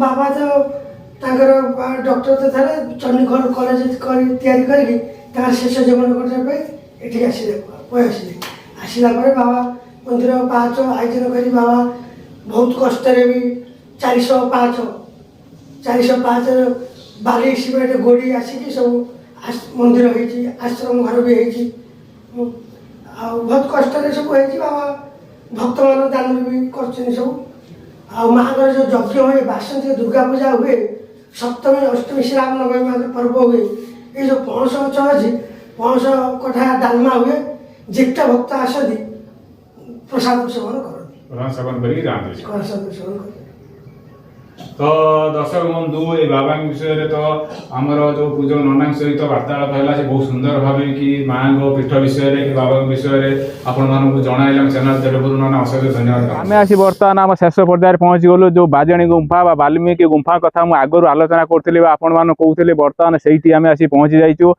Speaker 4: बाबा तो तांकर डॉक्टर तो थे चंडीगढ़ कॉलेज तैयारी करके शेष जीवन करने एठी आसिले आसला बाबा मंदिर पाँच आयोजन कर बाबा बहुत कष्ट भी 405 बाली सीमेंट गोड़ी आसिक सब मंदिर होती आश्रम घर भी होती बहुत कष्ट सब होती बाबा भक्त मान दान भी कर सब आगर जो यज्ञ हुए बासंती दुर्गा पूजा हुए सप्तमी अष्टमी श्री राम नवमी पर्व हुए ये जो पणस गच अच्छी पणस कठा डालमा हुए जेटा भक्त आसती प्रसाद सेवन करते।
Speaker 1: तो दर्शक बंधु ये बाबा विषय तो आमर जो पूजक नना सहित वार्तालाप है बहुत सुंदर भाव कि माँ पीठ विषय कि बाबा विषय आपण जन चैनल तरफ नना असंख्य धन्यवाद। आम आसी बर्तमान आम शेष पर्यायर पहुँची गलु जो बाजणी गुंफा वाल्मीकि गुंफा कथा मुझे आगु आलोचना करी आपण मान कहते बर्तमान से आम आसी पहुँची जाइचु।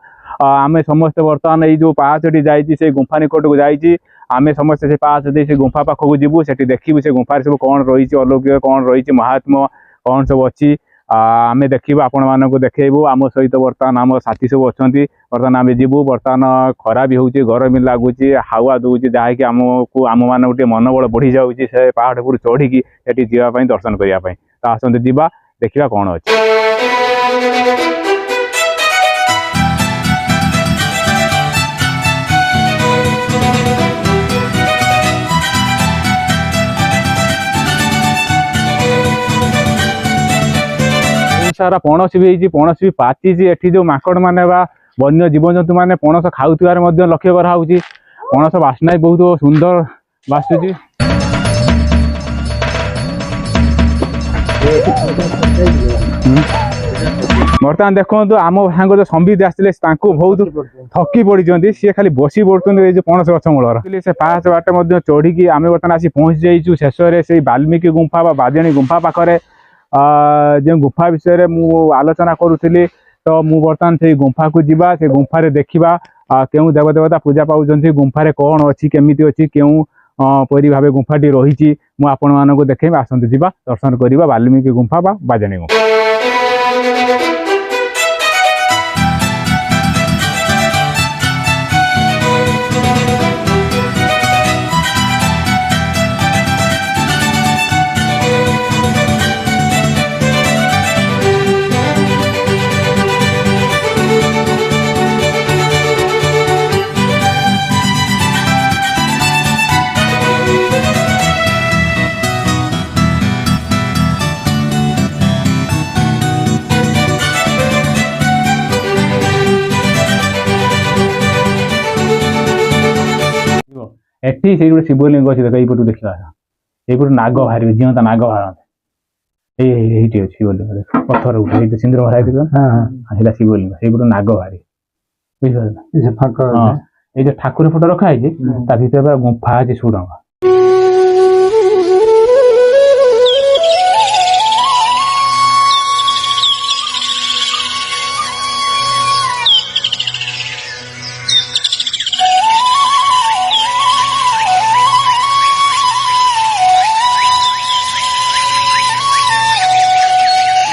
Speaker 1: आम समस्ते बर्तमान ये जो पाहाचटी जाइए से गुंफा निकट को जाइए आम समस्ते से पाहाच दे से गुंफा पाखक जीवु से देखू से गुंफार सब कौन रही अलौकिक कौन रही महात्मा कौन सब अच्छी आम देखा आपण मानक देखू आम सहित बर्तमान आम साथी सब अच्छा बर्तमान आम जीवु बर्तमान खरा भी होची गरम भी लगुच हावा दूसरी जहाँकि आमको आम मान गोटे मनोबल बढ़ी जाऊँगी से पहाड़ पर चढ़ी सेठी जावाई दर्शन करने तो आसते जा देखा कौन अच्छी। सारा पणस भी पणस भी पाची एठी जो माकड़ माने बा वन्य जीवजंतु माने पणस खाउथिबार मध्य लक्ष्य करा होउची। पणस बास्ना बहुत सुंदर बासुची। बर्तमान देखो आम सांग जो संबित आसते बहुत थकी पड़ी सी खाली बसी पड़ते जो पणस गछ मूलर से पाँच बाट चढ़ी आम बर्तमान आसी पहुँची जाइए शेष से वाल्मीकि गुंफा बाजणी गुंफा पाखे जो गुंफा विषय मु आलोचना करुली तो मु बर्तमान से गुंफा को जीवा से गुंफा देखा क्यों देवदेवता पूजा पाँच गुंफार कौन अच्छी केमी अच्छी क्यों परी भाव गुंफाटी रही मुझे देखेबी आसतु जा दर्शन करवा वाल्मीकि गुंफा बाजणी गुंफा। एठी से गोटे शिवलिंग अच्छी देख यू देखा यू नाग बाहर जीवंता नाग बाहर ये शिवलिंग पत्थर गोटे सिंदूर भरा है शिवलिंग ये गोटे नाग बाहर बुझे ये जो ठाकुर फोटो रखाई भर गुंफा अच्छे सुड़ंग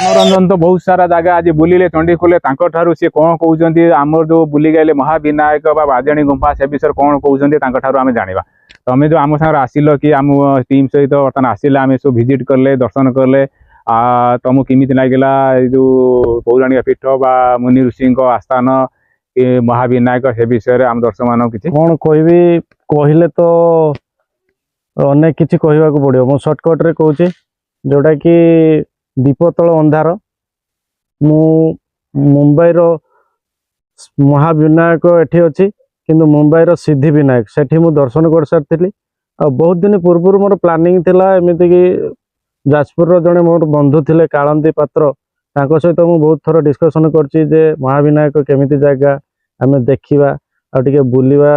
Speaker 1: मनोरंजन तो बहुत सारा जगह आज बुलिले चंडीखोले सी कौन कहते आमर जो बुली गए महाविनायक बाजणी गुंफा से विषय कौन कहते आम जाना तुम जो आम सागर आसिल कि आम टीम सहित बर्तमान आसिला आम सब भिजिट कले दर्शन कले तुमको केमी लगे जो पौराणिक पीठ बा मुनि ऋषि आस्थान कि महाविनायक से विषय आम दर्शक मान कि
Speaker 5: कौन कहि कहले तो अनेक किसी कहवा पड़ो मु सर्टकट्रे कहूँ जोटा कि दीप तल अंधार मु मुंबई रो महाविनायक एठी अच्छी किंतु मुंबई रो सिद्धि विनायक सेठी मु दर्शन कर सारी बहुत दिन पूर्व मोर प्लानिंग थिला एमिति कि जाजपुर जड़े मोर बंधु थिले कालंदी पात्र तांको सहित मु बहुत थर डिस्कशन करछि जे महाविनायक केमिति जगह आमे देखिबा आ टिके बुलिबा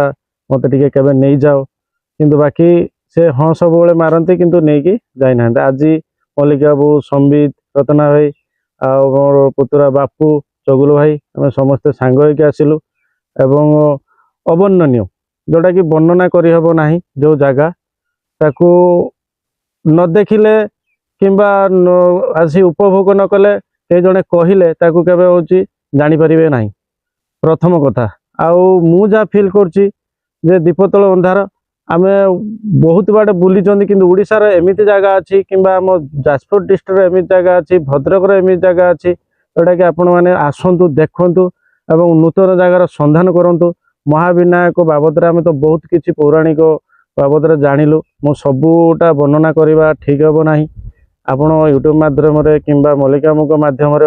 Speaker 5: मते टिके केबे नै जाओ किंतु बाकी से हाँ सब बेले मारती किंतु नहीं जाई ना आज मल्लिका बो संबित रतना भाई आ मोर पुतुरा बापू चगुल भाई आम समस्ते सांग होइके आसिलु एवं अवर्णनीय जोटा कि वर्णना करहब ना जो जगह ताकू न देखिले किंबा आसी उपभोग न कले के जड़े कहले ताकू केबे होची जानि परिबे नाही प्रथम कथा आउ मु जा फील करछि जे दीपतल अंधार आमे बहुत बाटे बुली किंतु ओडिशार एमिति जगह अच्छी किंबा आम जाजपुर डिस्ट्रिक्ट एमिति जगह अच्छी भद्रक एमिति जगह अच्छी जोटा कि आपण मैंने आसतु देखु एवं नूतन जगार संधान करूँ महाविनायक बाबद आम तो बहुत किसी पौराणिक बाबद जानिलु मु सबूटा वर्णना करवा ठीक हम ना आपण यूट्यूब माध्यम किंबा मल्लिकामुख माध्यम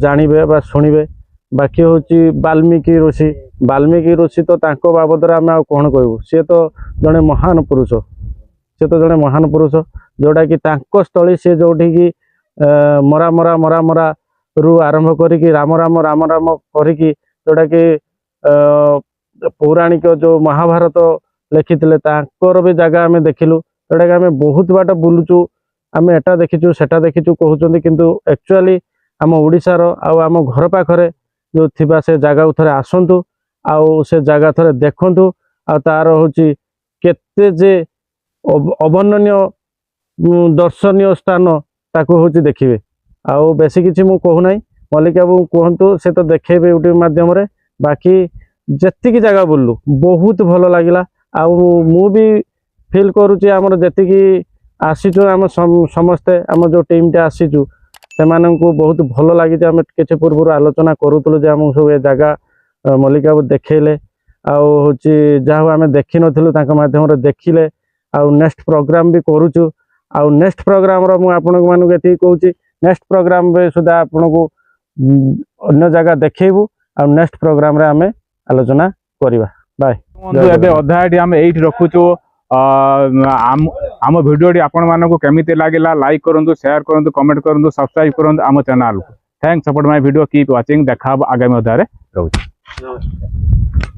Speaker 5: जानवे बा शुणवे बाकी हूँ वाल्मीकि ऋषि तो तांको बाबद आम कौन कहू सी तो जड़े महान पुरुष जोटा कि तांको स्थली सी जो मरा मरा मरा मरा रु आरंभ करी राम राम राम राम करी जोटा कि पौराणिक जो महाभारत लिखिते तांकर भी जगह आम देखिलु जोटा कि आम बहुत बाट बुलुचु आम एटा देखीचु सेटा देखीचु कहते किंतु एक्चुअली आम ओडिशार आम घर पाखरे जो थिबा से जगह थरे आसंतु आउ से जगह थरे देखंतु आ तार होची केते जे अवर्णनीय दर्शनीय स्थान ताकू होची देखिबे आउ बेसी किछि मु कहू नाही मल्लिका बाबू कहंतु से तो देखेबे यूट्यूब माध्यम रे बाकी जेतिकी जगह बुल्लु बहुत भलो लागिला आउ मु भी फील करूची हमर जेतिकी आसीचु आम समस्ते आम जो टीम टा आसीचु सेमानंकु बहुत भलो लागि आम किछि पूर्व आलोचना करूतलु जे हम सब ए जगह मल्लिका बाबू देखेले आउ होची जाहो आम देखि नथिलु तांका माध्यम रे देखिले आउ नेक्स्ट प्रोग्राम भी करूचु आउ नेक्स्ट प्रोग्राम रो मु आपन मानु एति कहूची नेक्स्ट प्रोग्राम रे सुधा आपन को अन्य जगह देखैबु आउ नेक्स्ट प्रोग्राम रे आम आलोचना करिबा बाय
Speaker 1: बंधु एबे अध्यायटी आम एठी रखुचु आम वीडियो आपण मानक केमिति लागिला लाइक करंतु शेयर करंतु कमेंट करंतु सब्सक्राइब करंतु आम चैनल को thanks support my video keep watching देखा आगामी अध्याय रे रहउची।